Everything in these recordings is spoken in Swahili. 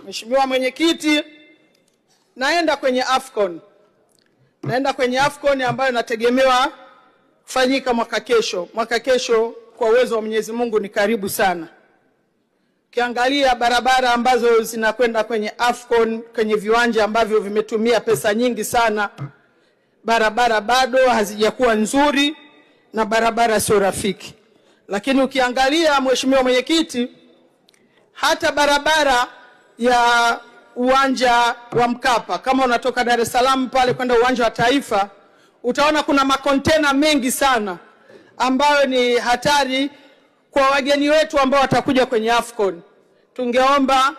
Mheshimiwa Mwenyekiti, naenda kwenye AFCON ambayo inategemewa kufanyika mwaka kesho. Mwaka kesho kwa uwezo wa Mwenyezi Mungu ni karibu sana. Ukiangalia barabara ambazo zinakwenda kwenye AFCON, kwenye viwanja ambavyo vimetumia pesa nyingi sana, barabara bado hazijakuwa nzuri na barabara sio rafiki. Lakini ukiangalia Mheshimiwa Mwenyekiti, hata barabara ya uwanja wa Mkapa, kama unatoka Dar es Salaam pale kwenda uwanja wa Taifa, utaona kuna makontena mengi sana ambayo ni hatari kwa wageni wetu ambao watakuja kwenye AFCON. Tungeomba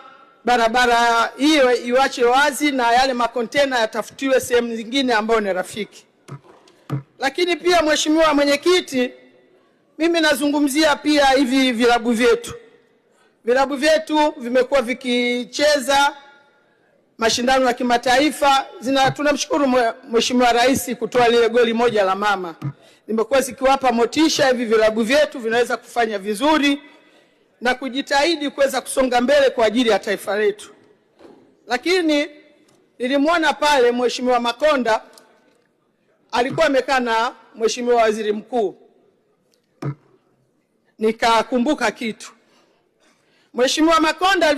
barabara hiyo iwache wazi na yale makontena yatafutiwe sehemu nyingine ambayo ni rafiki. Lakini pia Mheshimiwa Mwenyekiti, mimi nazungumzia pia hivi vilabu vyetu. Vilabu vyetu vimekuwa vikicheza mashindano ya kimataifa. Tunamshukuru Mheshimiwa Rais kutoa lile goli moja la mama. Nimekuwa zikiwapa motisha hivi vilabu vyetu vinaweza kufanya vizuri na kujitahidi kuweza kusonga mbele kwa ajili ya taifa letu. Lakini nilimwona pale Mheshimiwa Makonda alikuwa amekaa na Mheshimiwa Waziri Mkuu. Nikakumbuka kitu. Mheshimiwa Makonda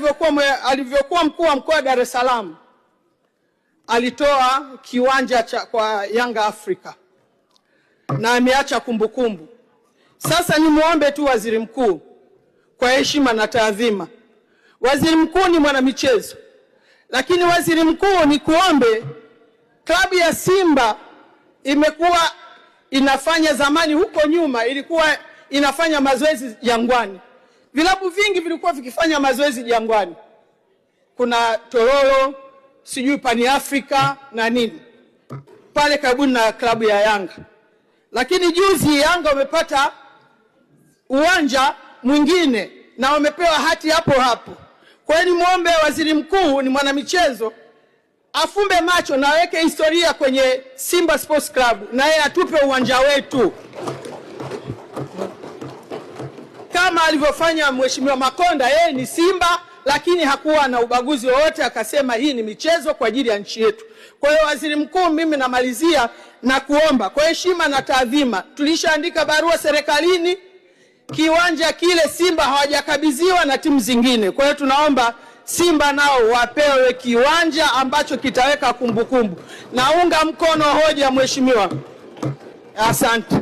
alivyokuwa mkuu wa mkoa wa Dar es Salaam alitoa kiwanja kwa Yanga Africa na ameacha kumbukumbu. Sasa nimuombe tu Waziri Mkuu kwa heshima na taadhima. Waziri Mkuu ni mwanamichezo, lakini Waziri Mkuu ni kuombe, klabu ya Simba imekuwa inafanya zamani huko nyuma ilikuwa inafanya mazoezi Jangwani. Vilabu vingi vilikuwa vikifanya mazoezi Jangwani. Kuna Tororo, sijui Pani Africa na nini. Pale karibuni na klabu ya Yanga. Lakini juzi Yanga wamepata uwanja mwingine na wamepewa hati hapo hapo. Kwa hiyo nimuombe Waziri Mkuu, ni mwanamichezo, afumbe macho na aweke historia kwenye Simba Sports Club na yeye atupe uwanja wetu. Kama alivyofanya Mheshimiwa Makonda, yeye ni Simba lakini hakuwa na ubaguzi wowote, akasema hii ni michezo kwa ajili ya nchi yetu. Kwa hiyo Waziri Mkuu, mimi namalizia na kuomba kwa heshima na taadhima, tulishaandika barua serikalini, kiwanja kile Simba hawajakabidhiwa na timu zingine. Kwa hiyo tunaomba Simba nao wapewe kiwanja ambacho kitaweka kumbukumbu. Naunga mkono hoja Mheshimiwa. Asante.